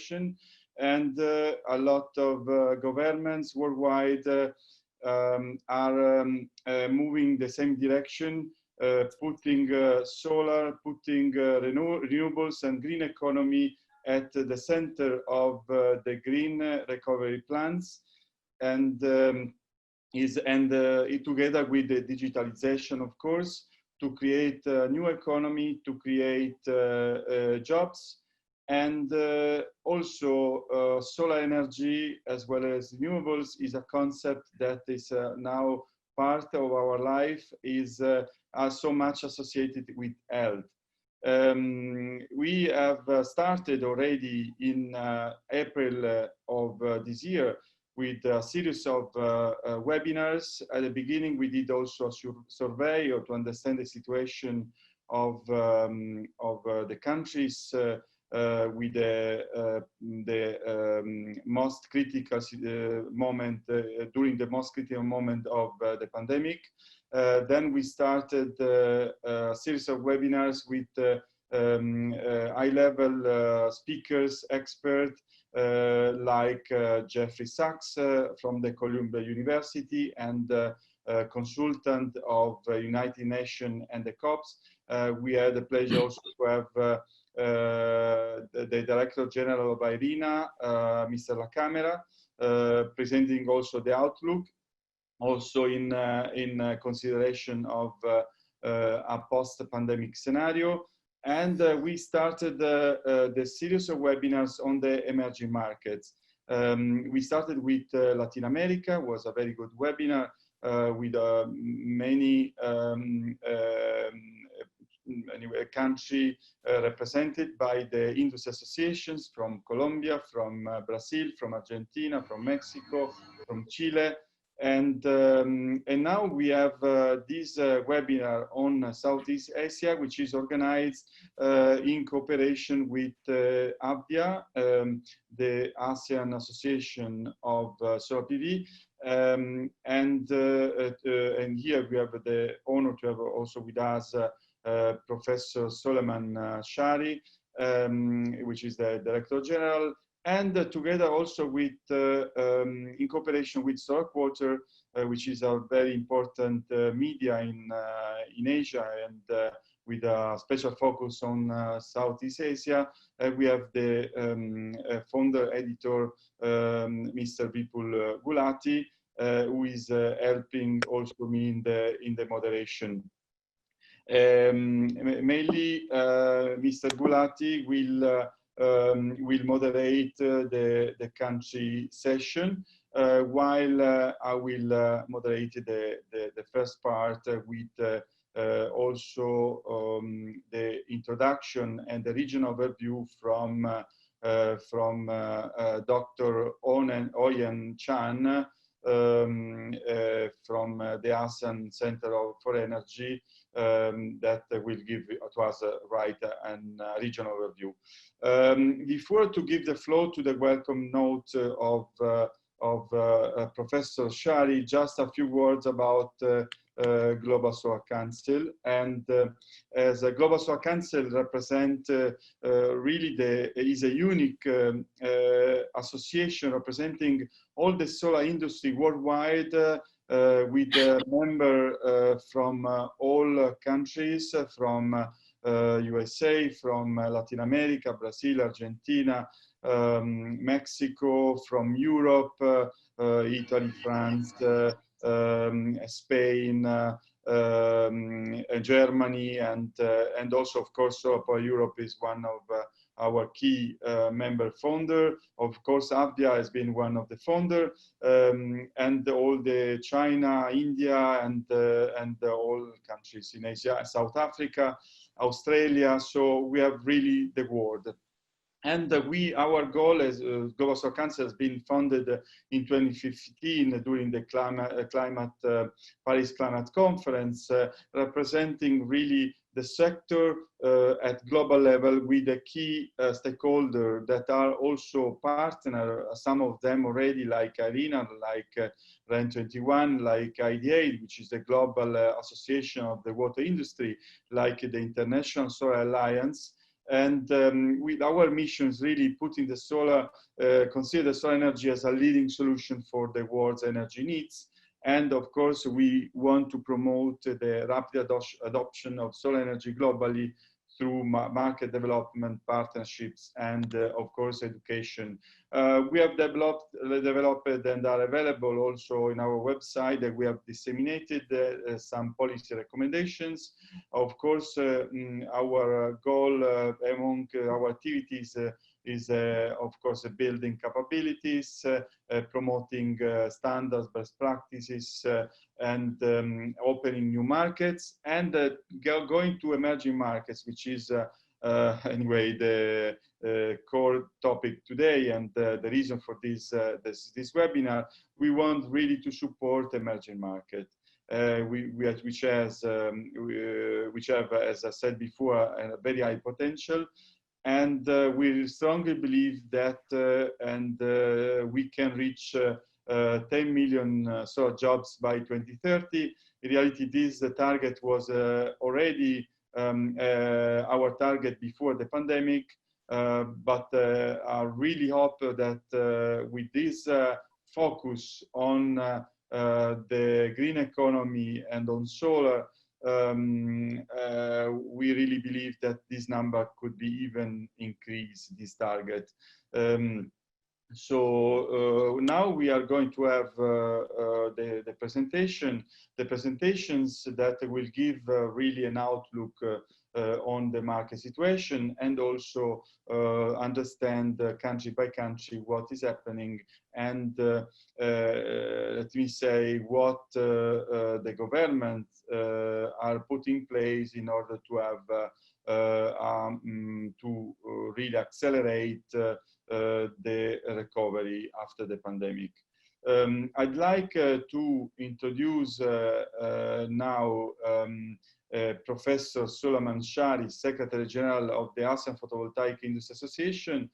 situation, and a lot of governments worldwide are moving the same direction, putting solar, putting renewables and green economy at the center of the green recovery plans, and together with the digitalization, of course, to create a new economy, to create jobs, and also solar energy as well as renewables is a concept that is now part of our life, are so much associated with health. We have started already in April of this year with a series of webinars. At the beginning, we did also a survey or to understand the situation of the countries with the most critical moment, during the most critical moment of the pandemic. Then we started a series of webinars with high-level speakers, experts, like Jeffrey Sachs from the Columbia University and consultant of United Nations and the COPs. We had the pleasure also to have the Director General of IRENA, Mr. La Camera, presenting also the outlook, also in consideration of a post-pandemic scenario. And we started the series of webinars on the emerging markets. We started with Latin America, was a very good webinar with many country represented by the industry associations from Colombia, from Brazil, from Argentina, from Mexico, from Chile. And now we have this webinar on Southeast Asia, which is organized in cooperation with APVIA, the Asean Association of Solar PV. And here we have the honor to have also with us Professor Sulaiman Shaari, which is the Director General, and together also with, in cooperation with Solar Quarter, which is a very important media in Asia, and with a special focus on Southeast Asia. We have the founder editor, Mr. Vipul Gulati, who is helping also me in the moderation. Mainly, Mr. Gulati will moderate the country session, while I will moderate the first part with also the introduction and the regional overview from Dr. Hoyyen Chan from the ASEAN Center for Energy, that will give to us and regional overview. Before to give the floor to the welcome note of Professor Shaari, just a few words about Global Solar Council. And as a Global Solar Council represent really is a unique association representing all the solar industry worldwide, with a member from all countries, from USA, from Latin America, Brazil, Argentina, Mexico, from Europe, Italy, France, Spain, Germany, and also, of course, Solar Europe is one of our key member founder. Of course, APVIA has been one of the founder, and all the China, India, and all countries in Asia, South Africa, Australia. So we have really the world. And our goal as Global Solar Council has been founded in 2015 during the Paris Climate Conference, representing really the sector at global level with the key stakeholders that are also partner, some of them already like IRENA, like REN21, like IDA, which is the Global Association of the Water Industry, like the International Solar Alliance, And with our mission is really putting the solar, consider the solar energy as a leading solution for the world's energy needs. And of course, we want to promote the rapid adoption of solar energy globally through market development, partnerships, and of course, education. We have developed and are available also in our website that we have disseminated some policy recommendations. Of course, our goal among our activities is, of course, building capabilities, promoting standards, best practices, and opening new markets, and going to emerging markets, which is anyway the core topic today, and the reason for this webinar. We want really to support emerging market, which have, as I said before, a very high potential. And we strongly believe that we can reach 10 million solar jobs by 2030. In reality, this target was already our target before the pandemic, but I really hope that with this focus on the green economy and on solar, we really believe that this number could be even increased, this target. So now we are going to have the presentations that will give really an outlook on the market situation, and also understand country by country what is happening, and let me say what the government are putting in place in order to have to really accelerate the recovery after the pandemic. I'd like to introduce now Professor Sulaiman, Shaari, Secretary General of the Asean Photovoltaic Industry Association,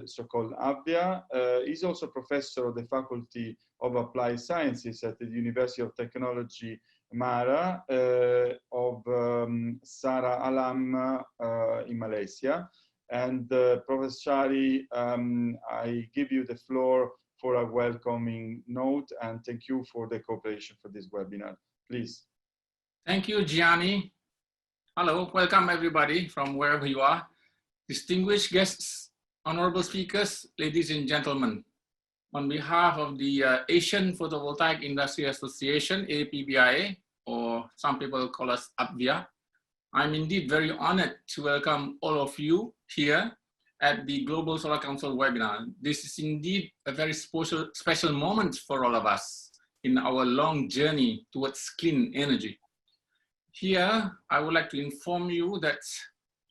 so-called APVIA. He's also professor of the Faculty of Applied Sciences at the University of Technology, Mara, of Sara Alam in Malaysia. And Professor Shaari, I give you the floor for a welcoming note, and thank you for the cooperation for this webinar. Please. Thank you, Gianni. Hello, welcome everybody from wherever you are. Distinguished guests, honorable speakers, ladies and gentlemen. On behalf of the Asian Photovoltaic Industry Association, APVIA, or some people call us APVIA, I'm indeed very honored to welcome all of you here at the Global Solar Council webinar. This is indeed a very special moment for all of us in our long journey towards clean energy. Here, I would like to inform you that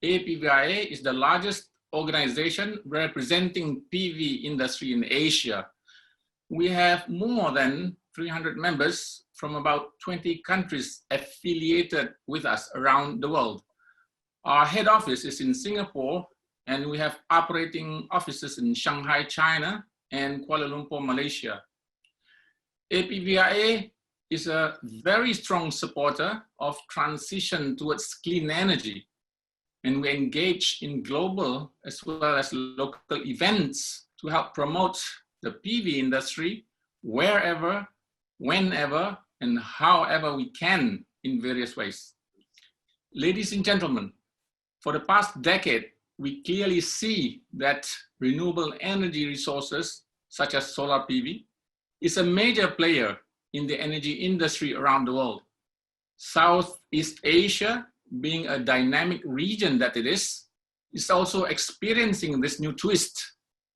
APVIA is the largest organization representing PV industry in Asia. We have more than 300 members from about 20 countries affiliated with us around the world. Our head office is in Singapore, and we have operating offices in Shanghai, China, and Kuala Lumpur, Malaysia. APVIA is a very strong supporter of transition towards clean energy, and we engage in global as well as local events to help promote the PV industry wherever, whenever, and however we can in various ways. Ladies and gentlemen, for the past decade, we clearly see that renewable energy resources, such as solar PV, is a major player in the energy industry around the world. Southeast Asia, being a dynamic region that it is also experiencing this new twist,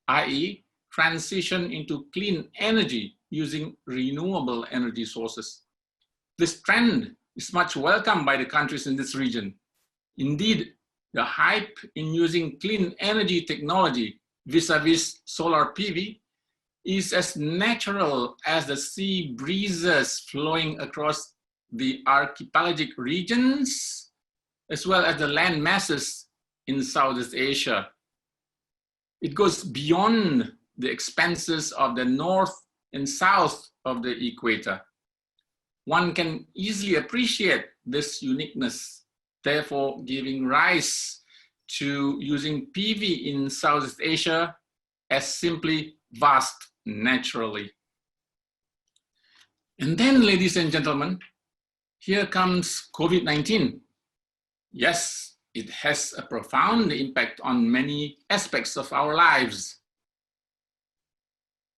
i.e. transition into clean energy using renewable energy sources. This trend is much welcomed by the countries in this region. Indeed, the hype in using clean energy technology vis-a-vis solar PV is as natural as the sea breezes flowing across the archipelagic regions, as well as the land masses in Southeast Asia. It goes beyond the expanses of the north and south of the equator. One can easily appreciate this uniqueness, therefore giving rise to using PV in Southeast Asia as simply vast naturally. And then, ladies and gentlemen, here comes COVID-19. Yes, it has a profound impact on many aspects of our lives.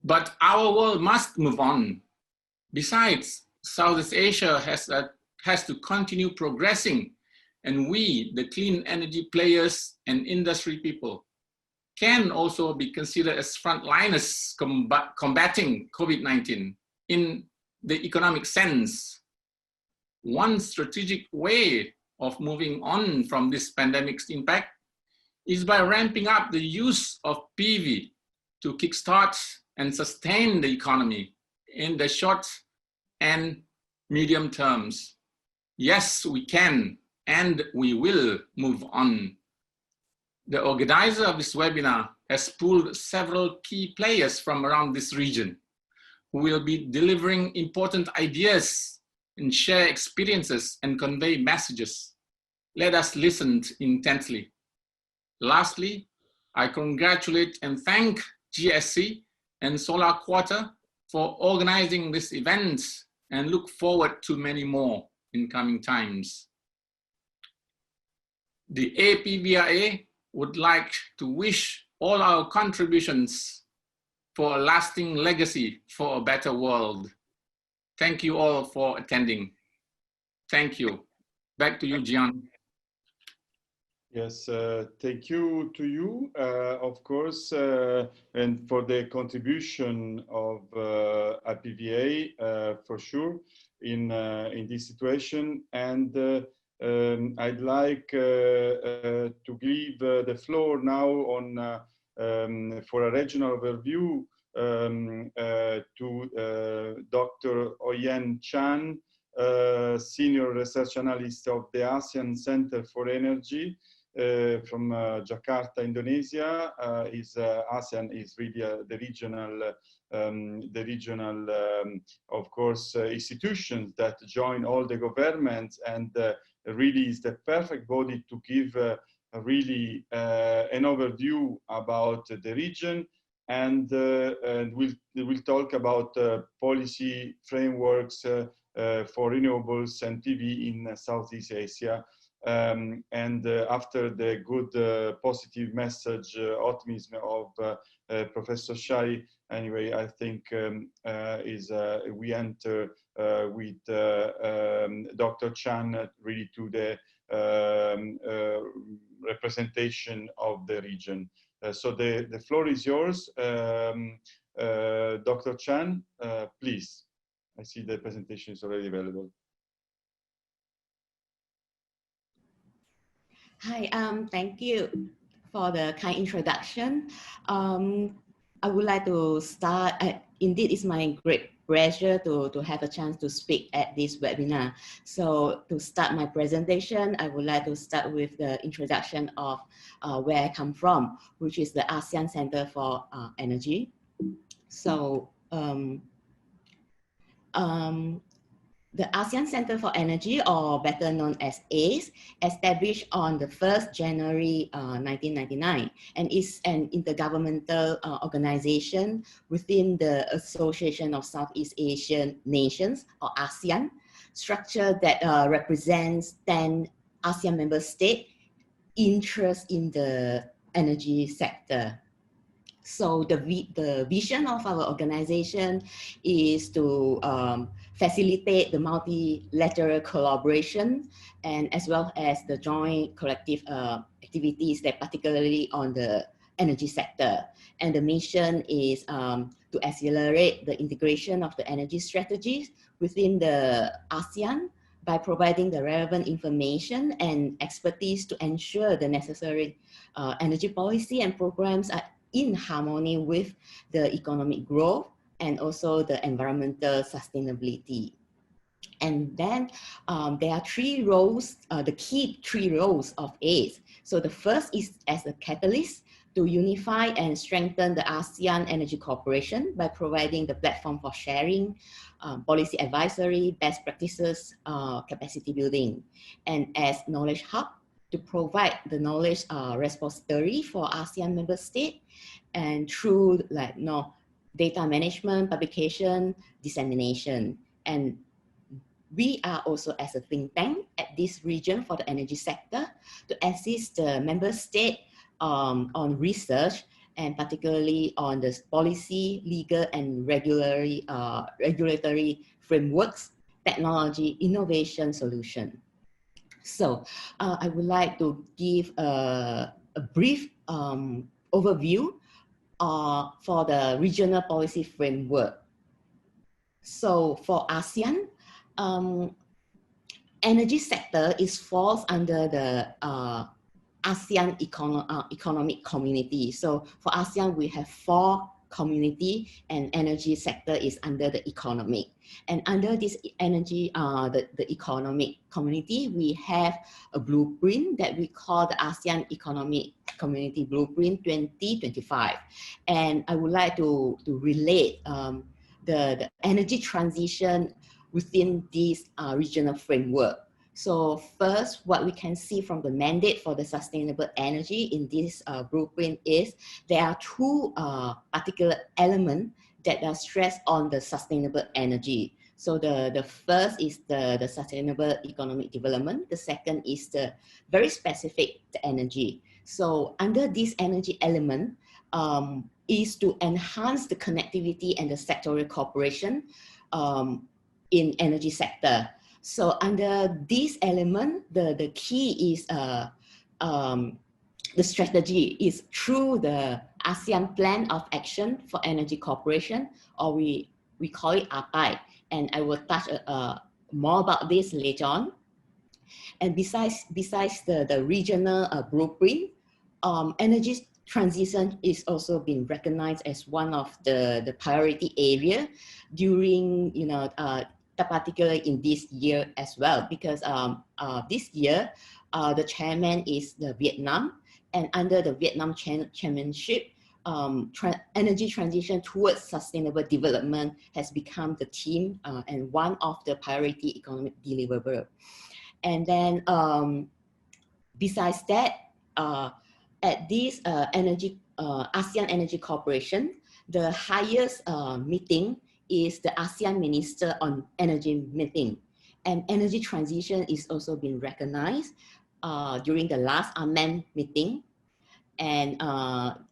But our world must move on. Besides, Southeast Asia has to continue progressing, and we, the clean energy players and industry people, can also be considered as frontliners combating COVID-19 in the economic sense. One strategic way of moving on from this pandemic's impact is by ramping up the use of PV to kickstart and sustain the economy in the short and medium terms. Yes, we can and we will move on. The organizer of this webinar has pulled several key players from around this region who will be delivering important ideas and share experiences and convey messages. Let us listen intently. Lastly, I congratulate and thank GSC and Solar Quarter for organizing this event and look forward to many more in coming times. The APVIA would like to wish all our contributions for a lasting legacy for a better world. Thank you all for attending. Thank you. Back to you, Gianni. Yes, thank you to you, of course, and for the contribution of APVIA, for sure, in this situation. And I'd like to give the floor now on for a regional overview to Dr. Hoyyen Chan, Senior Research Analyst of the Asean Center for Energy from Jakarta, Indonesia. ASEAN is really the regional, of course, institutions that join all the governments, and really is the perfect body to give really an overview about the region, and we'll talk about policy frameworks for renewables and PV in Southeast Asia. And after the good positive message, optimism of Professor Shaari, anyway, I think we enter with Dr. Chan really to the representation of the region. So the floor is yours. Dr. Chan, please. I see the presentation is already available. Hi, thank you for the kind introduction. I would like to start, indeed it's my great pleasure to have a chance to speak at this webinar. So to start my presentation, I would like to start with the introduction of where I come from, which is the ASEAN Center for Energy. So the ASEAN Center for Energy, or better known as ACE, established on the 1st January 1999, and is an intergovernmental organization within the Association of Southeast Asian Nations, or ASEAN, structure that represents 10 ASEAN member states' interest in the energy sector. So the vision of our organization is to facilitate the multilateral collaboration, and as well as the joint collective activities that particularly on the energy sector. And the mission is to accelerate the integration of the energy strategies within the ASEAN by providing the relevant information and expertise to ensure the necessary energy policy and programs are in harmony with the economic growth and also the environmental sustainability. And then there are three roles, the key three roles of ACE. So the first is as a catalyst to unify and strengthen the ASEAN energy cooperation by providing the platform for sharing, policy advisory, best practices, capacity building. And as knowledge hub to provide the knowledge repository for ASEAN member state, and through like data management, publication, dissemination. And we are also as a think tank at this region for the energy sector to assist the member state on research, and particularly on the policy, legal, and regulatory frameworks, technology, innovation solution. So I would like to give a brief overview for the regional policy framework. So for ASEAN, energy sector falls under the ASEAN economic community. So for ASEAN, we have 4 community, and energy sector is under the economic. And under this energy, the economic community, we have a blueprint that we call the ASEAN Economic Community Blueprint 2025. And I would like to relate the energy transition within this regional framework. So first, what we can see from the mandate for the sustainable energy in this blueprint is there are 2 particular elements that are stressed on the sustainable energy. So the first is the sustainable economic development. The second is the very specific energy. So under this energy element is to enhance the connectivity and the sectorial cooperation in energy sector. So under this element, the key is the strategy is through the ASEAN Plan of Action for Energy Cooperation, or we call it APVIA, and I will touch more about this later on. And besides the regional blueprint, energy transition is also being recognized as one of the priority area during, particularly in this year as well, because this year the chairman is the Vietnam, and under the Vietnam chairmanship, energy transition towards sustainable development has become the theme and one of the priority economic deliverable. And then besides that, at this ASEAN Energy Cooperation, the highest meeting is the ASEAN Minister on Energy meeting, and energy transition is also being recognized during the last AMEN meeting, and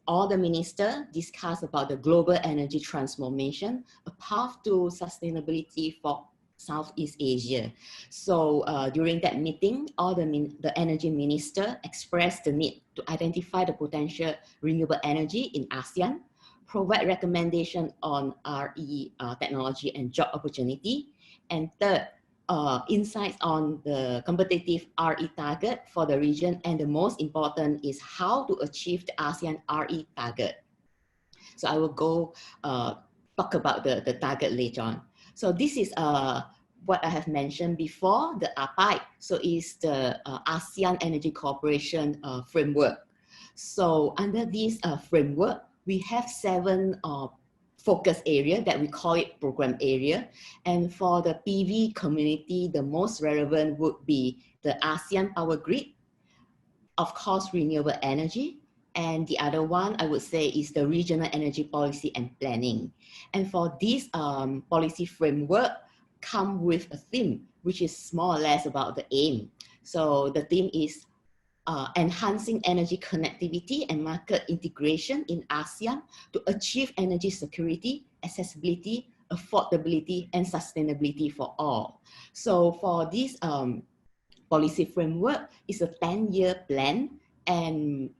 all the ministers discussed about the global energy transformation, a path to sustainability for Southeast Asia. So during that meeting, all the energy minister expressed the need to identify the potential renewable energy in ASEAN, provide recommendation on RE technology and job opportunity, and third, insights on the competitive RE target for the region, and the most important is how to achieve the ASEAN RE target. So I will go talk about the target later on. So this is what I have mentioned before, the APVIA. So it's the ASEAN Energy Cooperation framework. So under this framework, we have 7 focus area that we call it program area. And for the PV community, the most relevant would be the ASEAN power grid, of course, renewable energy. And the other one I would say is the regional energy policy and planning. And for this policy framework come with a theme, which is more or less about the aim. So the theme is enhancing energy connectivity and market integration in ASEAN to achieve energy security, accessibility, affordability, and sustainability for all. So for this policy framework, it's a 10-year plan, and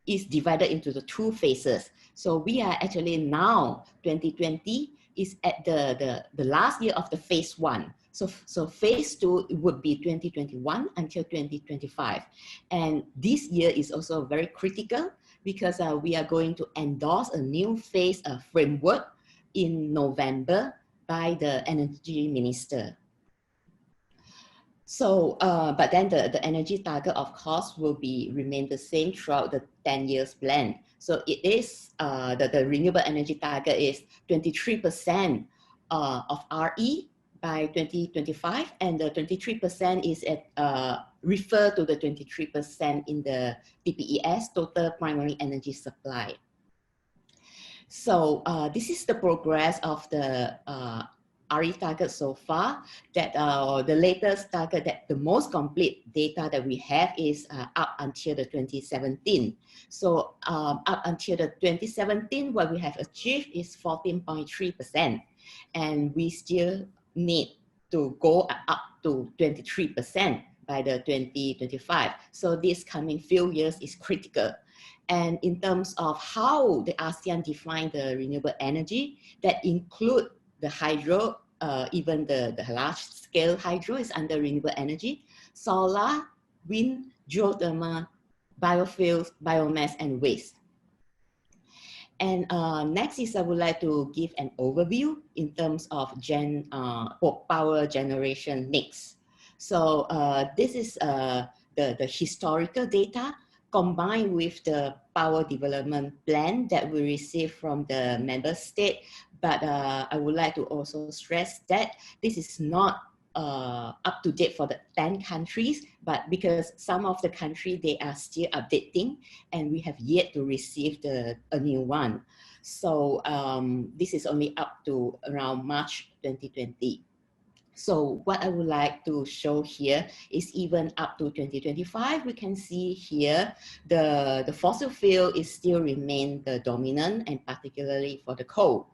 is divided into the 2 phases. So we are actually now, 2020, is at the last year of the phase 1. So phase 2 would be 2021 until 2025. And this year is also very critical because we are going to endorse a new phase framework in November by the energy minister. So, but then the energy target, of course, will remain the same throughout the 10 years plan. So it is, the renewable energy target is 23% of RE by 2025, and the 23% is at refer to the 23% in the TPES, total primary energy supply. So this is the progress of the RE target so far. That the latest target, that the most complete data that we have is up until the 2017. So up until the 2017, what we have achieved is 14.3%, and we still need to go up to 23% by the 2025. So this coming few years is critical. And in terms of how the ASEAN define the renewable energy, that include the hydro, even the large scale hydro is under renewable energy, solar, wind, geothermal, biofuels, biomass, and waste. And next is I would like to give an overview in terms of power generation mix. So this is the historical data combined with the power development plan that we receive from the member state. But I would like to also stress that this is not up to date for the 10 countries, but because some of the countries, they are still updating and we have yet to receive a new one. So this is only up to around March 2020. So what I would like to show here is even up to 2025, we can see here the fossil fuel is still remain the dominant, and particularly for the coal.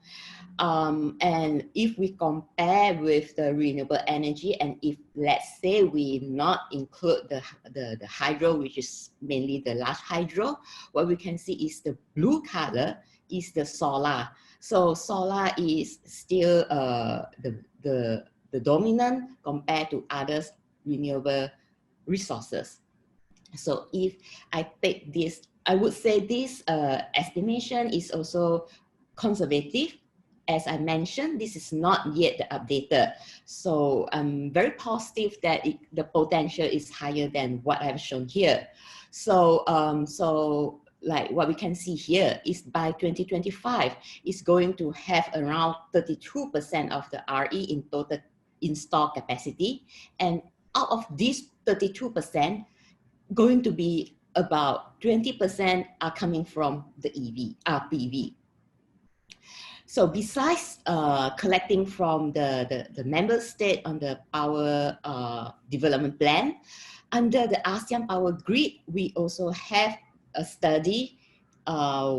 And if we compare with the renewable energy, and if let's say we not include the hydro, which is mainly the large hydro, what we can see is the blue color is the solar. So solar is still the dominant compared to others renewable resources. So if I take this, I would say this estimation is also conservative. As I mentioned, this is not yet updated. So I'm very positive that the potential is higher than what I've shown here. So, like what we can see here is by 2025, it's going to have around 32% of the RE in total installed capacity. And out of this 32%, going to be about 20% are coming from the PV. So besides collecting from the member state on the power development plan, under the ASEAN Power Grid, we also have a study,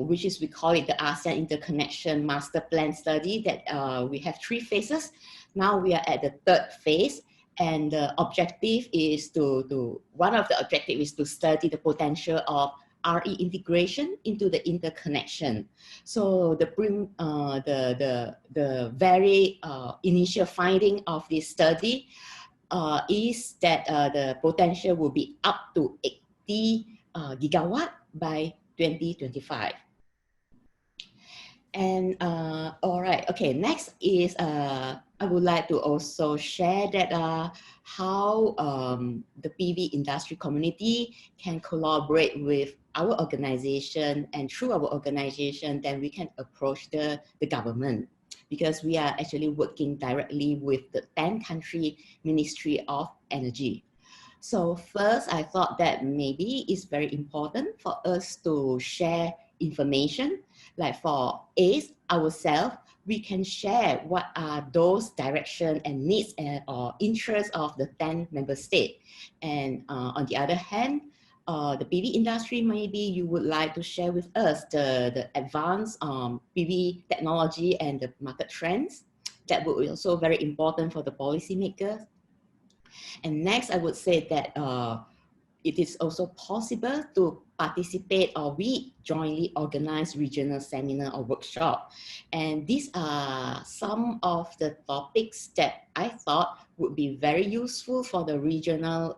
which is, we call it the ASEAN Interconnection Master Plan study, that we have 3 phases. Now we are at the 3rd phase, and the objective is one of the objectives is to study the potential of RE integration into the interconnection. So the very initial finding of this study is that the potential will be up to 80 gigawatt by 2025. And all right, okay, next is I would like to also share that how the PV industry community can collaborate with our organization, and through our organization, then we can approach the government, because we are actually working directly with the 10-country Ministry of Energy. So first, I thought that maybe it's very important for us to share information, like for ACE ourselves, we can share what are those directions and needs or interests of the 10 member states. And on the other hand, the PV industry, maybe you would like to share with us the advanced PV technology and the market trends. That would be also very important for the policymakers. And next, I would say that it is also possible to participate, or we jointly organize regional seminar or workshop. And these are some of the topics that I thought would be very useful for the regional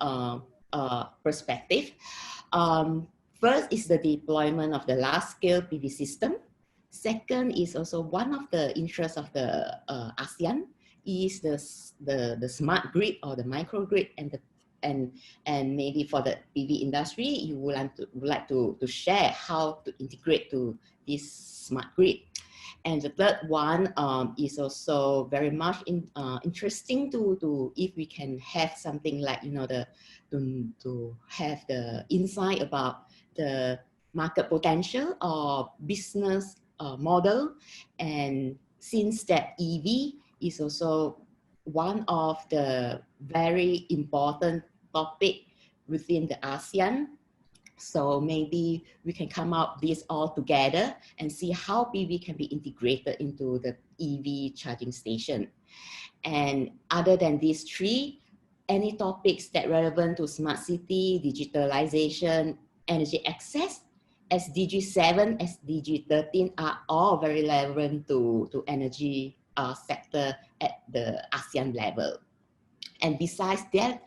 perspective. First is the deployment of the large-scale PV system. Second is also one of the interests of the ASEAN is the smart grid or the microgrid, and maybe for the PV industry, you would like to share how to integrate to this smart grid. And the third one is also very much interesting to if we can have something like, you know, to have the insight about the market potential or business model. And since that EV is also one of the very important topic within the ASEAN, so maybe we can come up this all together and see how PV can be integrated into the EV charging station. And other than these three, any topics that relevant to smart city, digitalization, energy access, SDG 7, SDG 13 are all very relevant to energy sector at the ASEAN level. And besides that,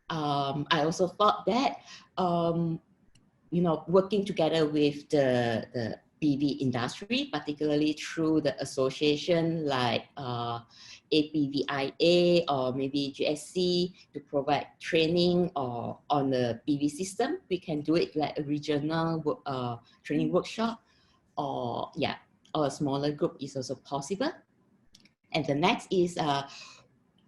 I also thought that, you know, working together with the PV industry, particularly through the association like APVIA or maybe GSC, to provide training or on the PV system, we can do it like a regional training workshop, or yeah, or a smaller group is also possible. And the next is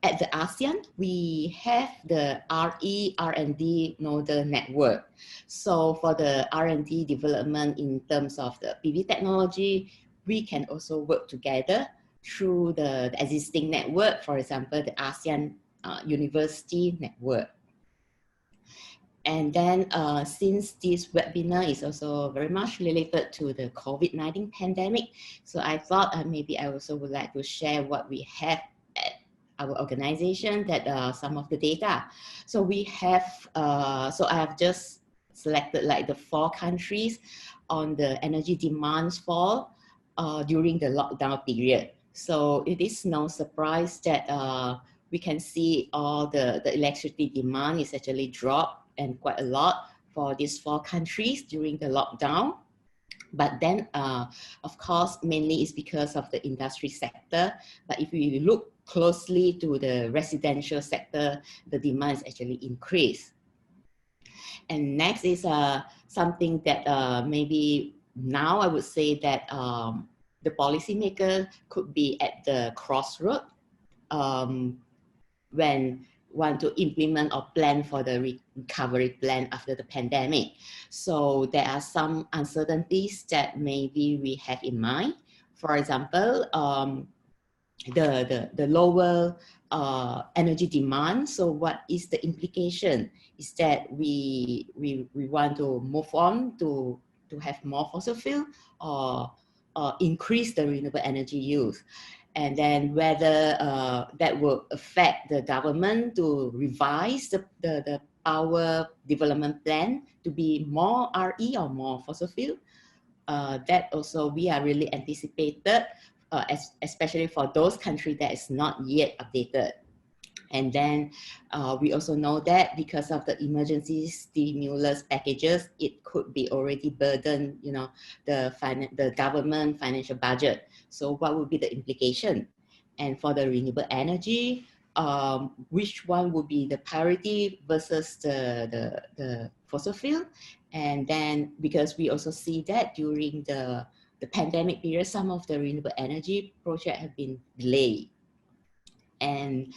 at the ASEAN, we have the R&D nodal network. So for the R&D development in terms of the PV technology, we can also work together through the existing network, for example, the ASEAN University network. And then since this webinar is also very much related to the COVID-19 pandemic, so I thought maybe I also would like to share what we have at our organization, that some of the data. So we have, so I have just selected like the 4 countries on the energy demands fall during the lockdown period. So it is no surprise that we can see all the electricity demand is actually dropped and quite a lot for these 4 countries during the lockdown. But then, of course, mainly it's because of the industry sector. But if we look closely to the residential sector, the demand is actually increased. And next is something that maybe now I would say that the policymaker could be at the crossroad when want to implement or plan for the recovery plan after the pandemic. So there are some uncertainties that maybe we have in mind. For example, the lower energy demand. So what is the implication? Is that we want to move on to have more fossil fuel, or increase the renewable energy use? And then whether that will affect the government to revise the power development plan to be more RE or more fossil fuel. That also we are really anticipated, especially for those countries that is not yet updated. And then we also know that because of the emergency stimulus packages, it could be already burdened, you know, the government financial budget. So what would be the implication? And for the renewable energy, which one would be the priority versus the fossil fuel? And then because we also see that during the pandemic period, some of the renewable energy projects have been delayed. And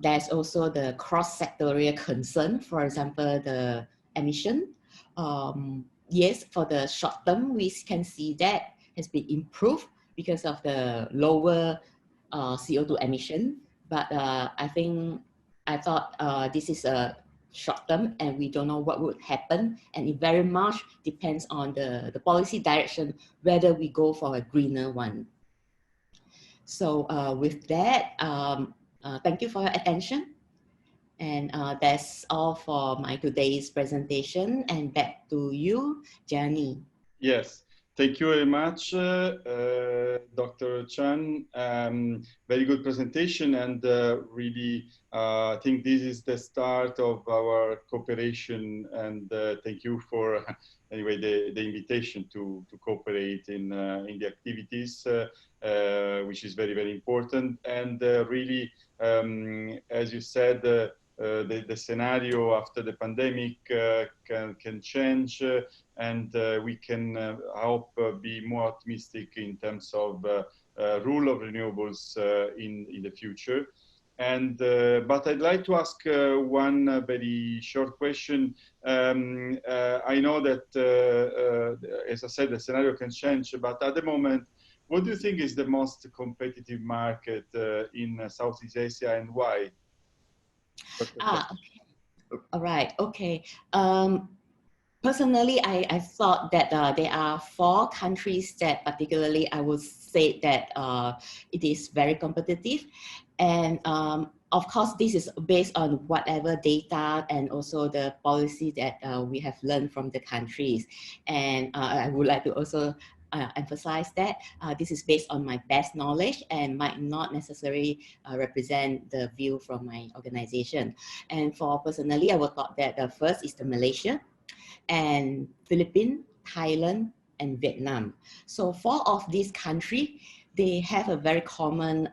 there's also the cross-sectorial concern, for example, the emission. Yes, for the short term, we can see that has been improved because of the lower CO2 emission. But I thought this is a short term and we don't know what would happen. And it very much depends on the policy direction, whether we go for a greener one. So with that, thank you for your attention. And that's all for my today's presentation. And back to you, Gianni. Yes, Thank you very much, Dr. Chan. Very good presentation, and really, I think this is the start of our cooperation. And thank you for, anyway, the invitation to cooperate in the activities, which is very, very important. And really, as you said, the scenario after the pandemic can change. And we can hope be more optimistic in terms of rule of renewables in the future. And but I'd like to ask one very short question. I know that, as I said, the scenario can change, but at the moment, what do you think is the most competitive market in Southeast Asia, and why? Okay. All right. Okay. Personally, I thought that there are 4 countries that particularly I would say that it is very competitive. And of course, this is based on whatever data and also the policy that we have learned from the countries. And I would like to also emphasize that this is based on my best knowledge and might not necessarily represent the view from my organization. And for personally, I would thought that the first is the Malaysia, and Philippines, Thailand, and Vietnam. So 4 of these countries, they have a very common,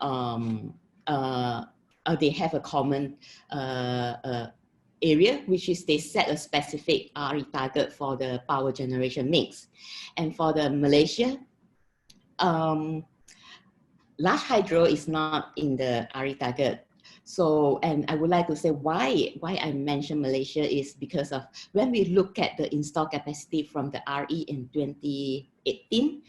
area, which is they set a specific RE target for the power generation mix. And for the Malaysia, large hydro is not in the RE target. So, and I would like to say why I mentioned Malaysia is because of when we look at the installed capacity from the RE in 2018,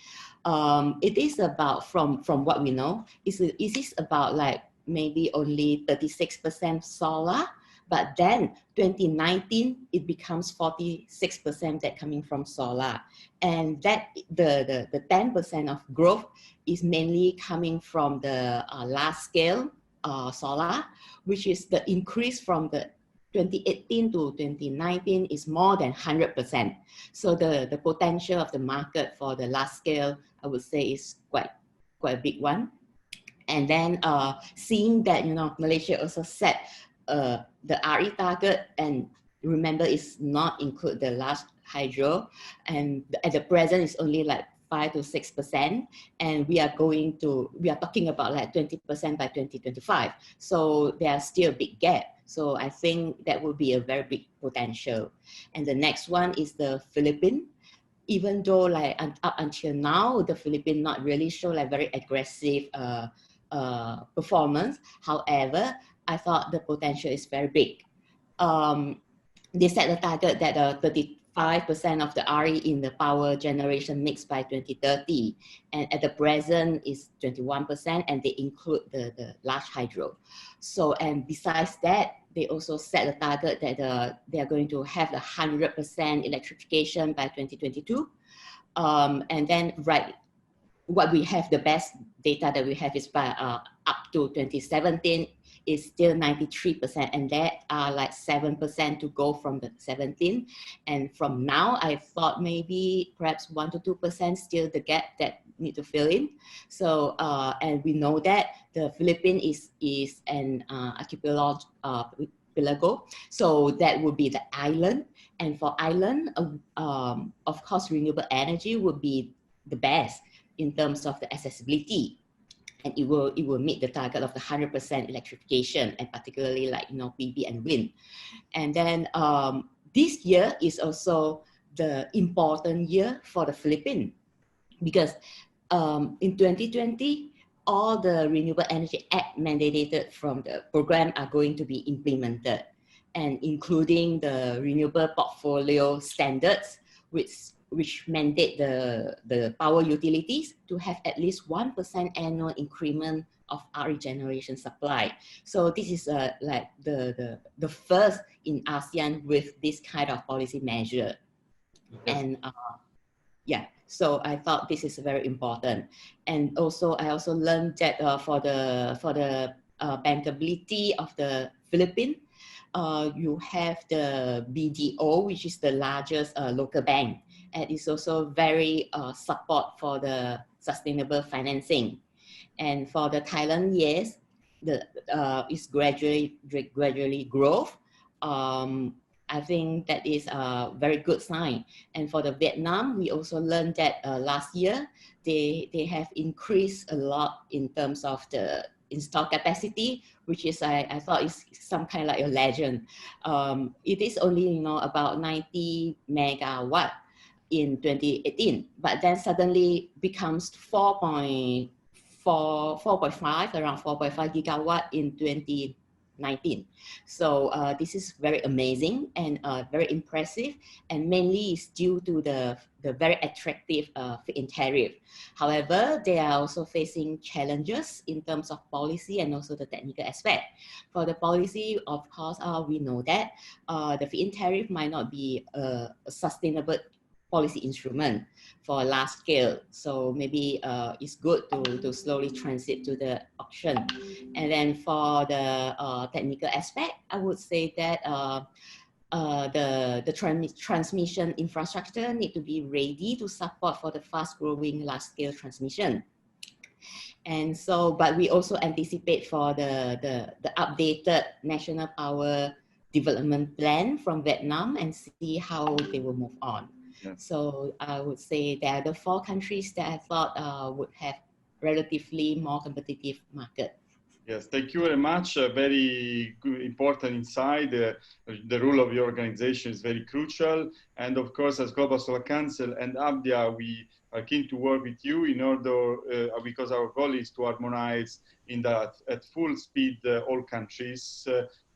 it is about, from what we know, it is about like maybe only 36% solar, but then 2019, it becomes 46% that coming from solar. And that the 10% of growth is mainly coming from the large scale solar, which is the increase from the 2018 to 2019 is more than 100%. So the potential of the market for the large scale, I would say, is quite a big one. And then seeing that, you know, Malaysia also set the RE target, and remember, it's not include the large hydro, and at the present it's only like 5 to 6%, and we are talking about like 20% by 2025. So there's still a big gap. So I think that will be a very big potential. And the next one is the Philippines. Even though like up until now, the Philippines not really show like very aggressive performance. However, I thought the potential is very big. They set the target that 35% of the RE in the power generation mix by 2030, and at the present is 21%, and they include the large hydro. So, and besides that, they also set the target that they are going to have the 100% electrification by 2022. And then, right, what we have, the best data that we have is by up to 2017 is still 93%, and there are like 7% to go from the 17. And from now, I thought maybe perhaps 1 to 2% still the gap that need to fill in. So, and we know that the Philippines is an archipelago, so that would be the island. And for island, of course, renewable energy would be the best in terms of the accessibility, and it will meet the target of the 100% electrification, and particularly like, you know, PV and wind. And then this year is also the important year for the Philippines, because in 2020, all the Renewable Energy Act mandated from the program are going to be implemented, and including the renewable portfolio standards, which mandate the power utilities to have at least 1% annual increment of RE generation supply. So this is like the first in ASEAN with this kind of policy measure. Okay. And yeah, so I thought this is very important. And also, I also learned that for the bankability of the Philippines, you have the BDO, which is the largest local bank. and it's also very support for the sustainable financing. And for the Thailand, yes, it's gradually growth. I think that is a very good sign. And for the Vietnam, we also learned that last year, they have increased a lot in terms of the install capacity, which is, I thought is some kind of like a legend. It is only, about 90 megawatt in 2018, but then suddenly becomes 4.5, around 4.5 gigawatt in 2019. So this is very amazing and very impressive, and mainly is due to the very attractive feed-in tariff. However, they are also facing challenges in terms of policy and also the technical aspect. For the policy, of course, we know that the feed-in tariff might not be a sustainable policy instrument for large scale. So maybe it's good to slowly transit to the auction. And then for the technical aspect, I would say that the transmission infrastructure need to be ready to support for the fast growing large scale transmission. And so, but we also anticipate for the updated national power development plan from Vietnam and see how they will move on. Yes. So I would say that the 4 countries that I thought would have relatively more competitive market. Yes, thank you very much. Very good, important insight. The role of your organization is very crucial. And of course, as Global Solar Council and APVIA, we are keen to work with you in order, because our goal is to harmonize at full speed all countries.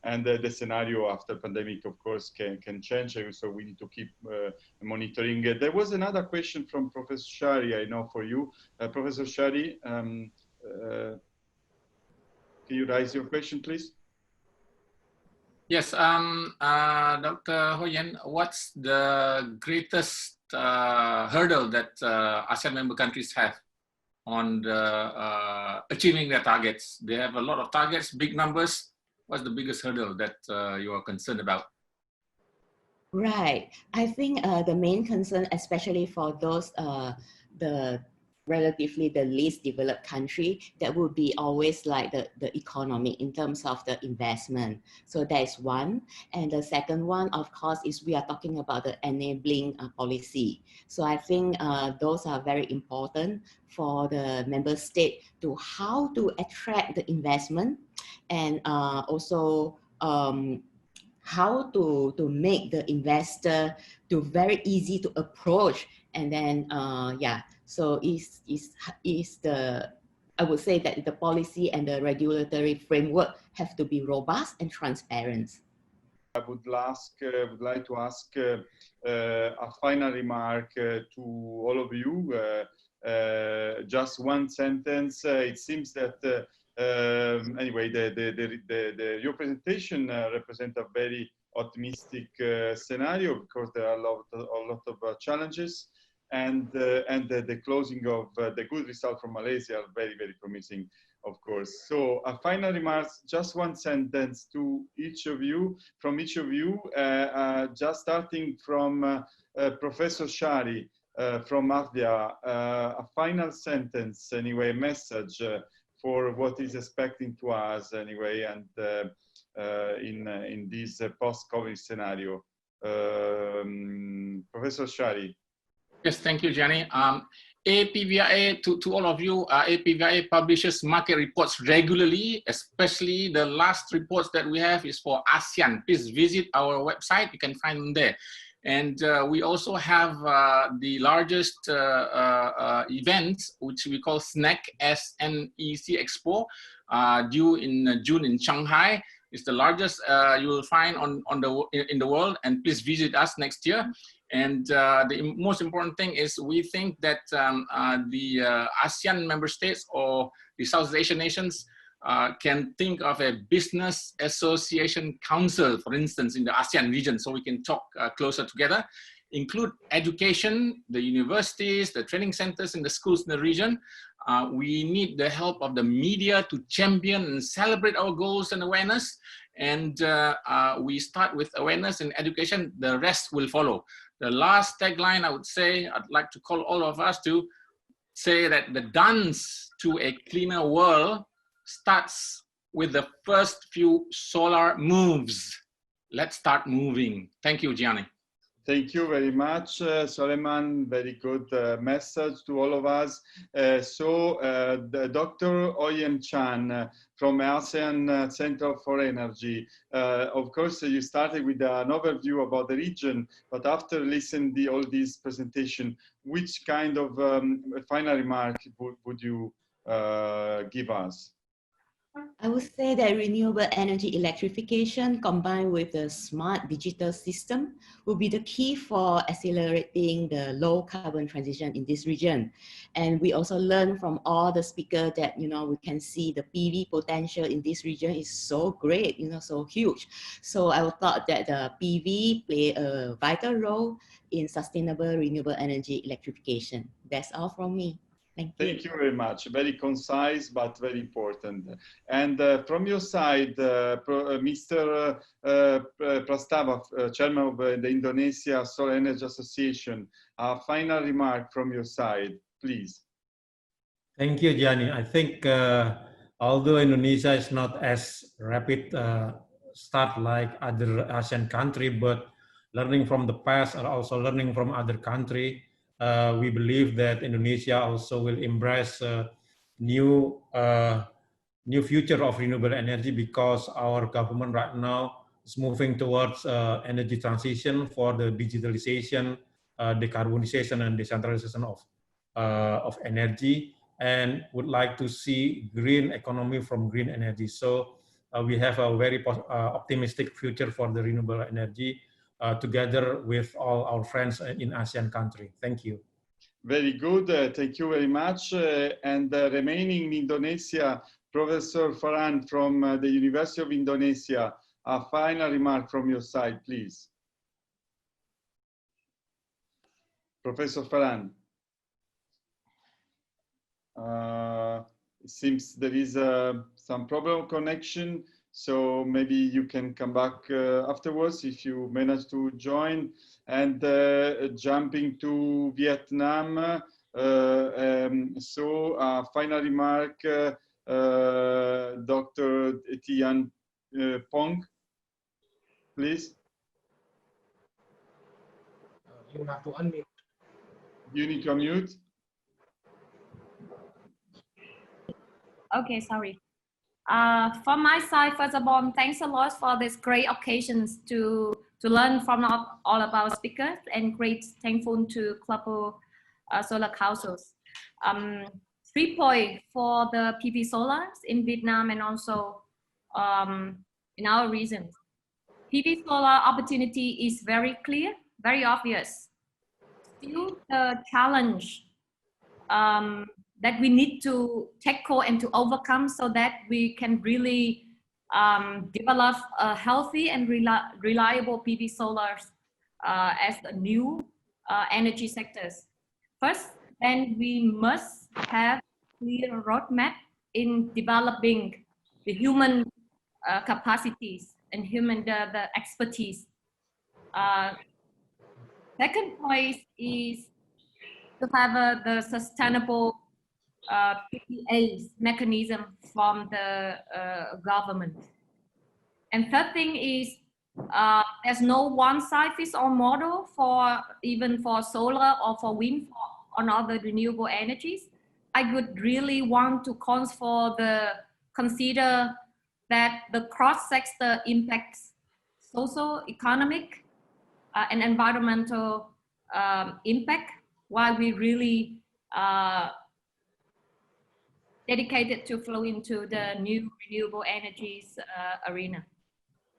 And the scenario after pandemic, of course, can change. So we need to keep monitoring. There was another question from Professor Shaari, I know, for you. Professor Shaari, can you raise your question, please? Yes, Dr. Hoyyen, what's the greatest hurdle that ASEAN member countries have on achieving their targets? They have a lot of targets, big numbers. What's the biggest hurdle that you are concerned about? Right. I think the main concern, especially for those relatively the least developed country, that would be always like the economy in terms of the investment. So that is one. And the second one, of course, is we are talking about the enabling policy. So I think those are very important for the member state to how to attract the investment, and also how to make the investor to very easy to approach. And then yeah, so is the, I would say that the policy and the regulatory framework have to be robust and transparent. I would like to ask a final remark to all of you. Just one sentence. It seems that anyway, your presentation represents a very optimistic scenario, because there are a lot of challenges, and the closing of the good result from Malaysia are very, very promising, of course. So a final remark, just one sentence to each of you, just starting from Professor Shaari from APVIA, a final sentence, anyway, message for what is expecting to us, anyway, and in this post-COVID scenario. Professor Shaari. Yes, thank you, Gianni. APVIA, to all of you, APVIA publishes market reports regularly, especially the last reports that we have is for ASEAN. Please visit our website, you can find them there. And we also have the largest events, which we call SNEC, S-N-E-C Expo, due in June in Shanghai. It's the largest you will find in the world, and please visit us next year. And the most important thing is we think that the ASEAN member states or the Southeast Asian nations can think of a business association council, for instance, in the ASEAN region, so we can talk closer together, include education, the universities, the training centers, and the schools in the region. We need the help of the media to champion and celebrate our goals and awareness. And we start with awareness and education, the rest will follow. the last tagline I would say, I'd like to call all of us to say that the dance to a cleaner world starts with the first few solar moves. Let's start moving. Thank you, Gianni. Thank you very much, Sulaiman. Very good message to all of us. Dr. Hoyyen Chan from ASEAN Center for Energy. Of course, you started with an overview about the region, but after listening to all these presentation, which kind of final remark would you give us? I would say that renewable energy electrification combined with the smart digital system will be the key for accelerating the low carbon transition in this region. And we also learn from all the speakers that, we can see the PV potential in this region is so great, so huge. So I thought that the PV play a vital role in sustainable renewable energy electrification. That's all from me. Thank you very much. Very concise, but very important. And from your side, Mr. Prastava, Chairman of the Indonesia Solar Energy Association, a final remark from your side, please. Thank you, Gianni. I think although Indonesia is not as rapid start like other Asian country, but learning from the past and also learning from other country, we believe that Indonesia also will embrace new future of renewable energy, because our government right now is moving towards energy transition for the digitalization, decarbonization, and decentralization of energy, and would like to see green economy from green energy. So we have a very optimistic future for the renewable energy, together with all our friends in ASEAN country. Thank you. Very good. Thank you very much. And remaining in Indonesia, Professor Farhan from the University of Indonesia, a final remark from your side, please. Professor Farhan. It seems there is some problem of connection. So maybe you can come back afterwards if you manage to join. And jumping to Vietnam, final remark, Dr. Tian Pong, please. You have to unmute. You need to unmute. Okay, sorry. From my side, first of all, thanks a lot for this great occasions to learn from all of our speakers, and great thankful to Global Solar Councils. 3 points for the PV solars in Vietnam and also in our region. PV solar opportunity is very clear, very obvious. Still the challenge that we need to tackle and to overcome so that we can really develop a healthy and reliable PV solars as a new energy sectors. First, then we must have clear roadmap in developing the human capacities and the expertise. Second point is to have the sustainable PPAs mechanism from the government. And third thing is there's no one-size-fits-all model for even for solar or for wind on other renewable energies. I would really want to consider that the cross-sector impacts social, economic, and environmental impact, while we really dedicated to flow into the new renewable energies arena.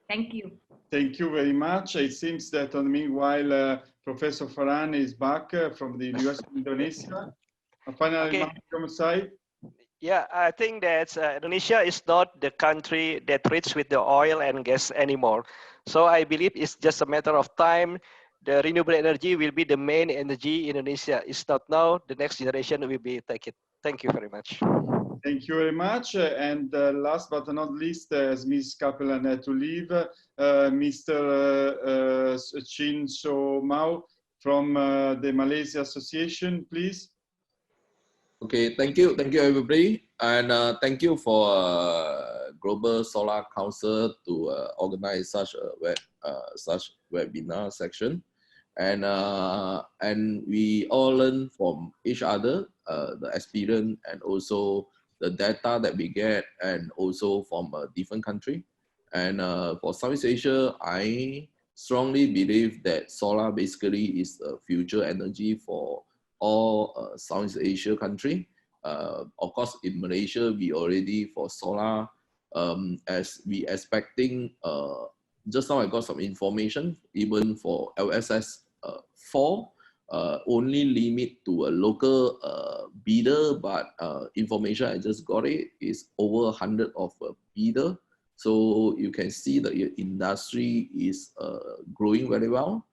Thank you. Thank you very much. It seems that meanwhile, Professor Farhan is back from the University of Indonesia. A final remark from your side? Yeah, I think that Indonesia is not the country that rich with the oil and gas anymore. So I believe it's just a matter of time. The renewable energy will be the main energy in Indonesia. It's not now, the next generation will be take it. Thank you very much. Thank you very much. And last but not least, as Ms. Kaplan had to leave, Mr. Chin So Mao from the Malaysia Association, please. Okay, thank you everybody, and thank you for Global Solar Council to organize such a webinar section, and we all learn from each other, the experience and also the data that we get, and also from a different country. And for Southeast Asia, I strongly believe that solar basically is a future energy for all Southeast Asia country. Of course, in Malaysia, we already for solar, as we expecting, just now I got some information, even for LSS 4, only limit to a local bidder, but information I just got it is over 100 of a bidder. So you can see the industry is growing very well,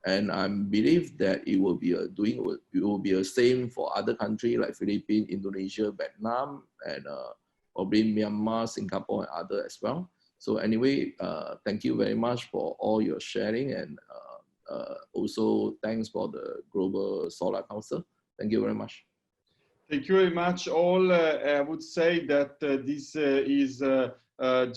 and I believe that it will be the same for other countries like Philippines, Indonesia, Vietnam, and probably Myanmar, Singapore, and other as well. So anyway, thank you very much for all your sharing, and also thanks for the Global Solar Council. Thank you very much. Thank you very much all. I would say that this is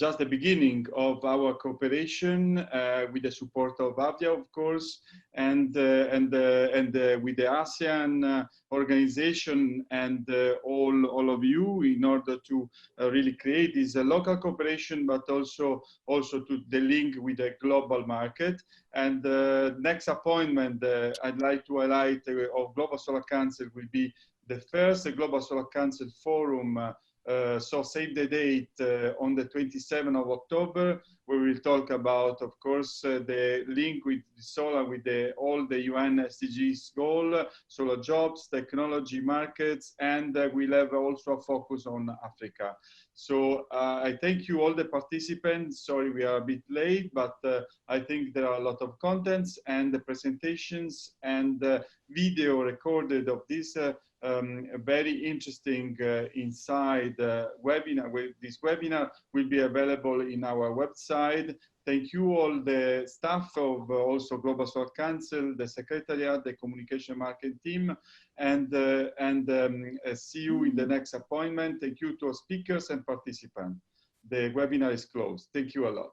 just the beginning of our cooperation with the support of APVIA, of course, and with the ASEAN organization and all of you, in order to really create this local cooperation, but also to the link with the global market. And next appointment I'd like to highlight of Global Solar Council will be the first Global Solar Council Forum, so save the date, on the 27th of October, where we'll talk about, of course, the link with the solar, with all the UN SDGs goal, solar jobs, technology markets, and we'll have also a focus on Africa. So I thank you all the participants. Sorry we are a bit late, but I think there are a lot of contents and the presentations and video recorded of this very interesting inside webinar. This webinar will be available in our website. Thank you all the staff of also Global Solar Council, the Secretariat, the Communication Market team, and see you in the next appointment. Thank you to our speakers and participants. The webinar is closed. Thank you a lot.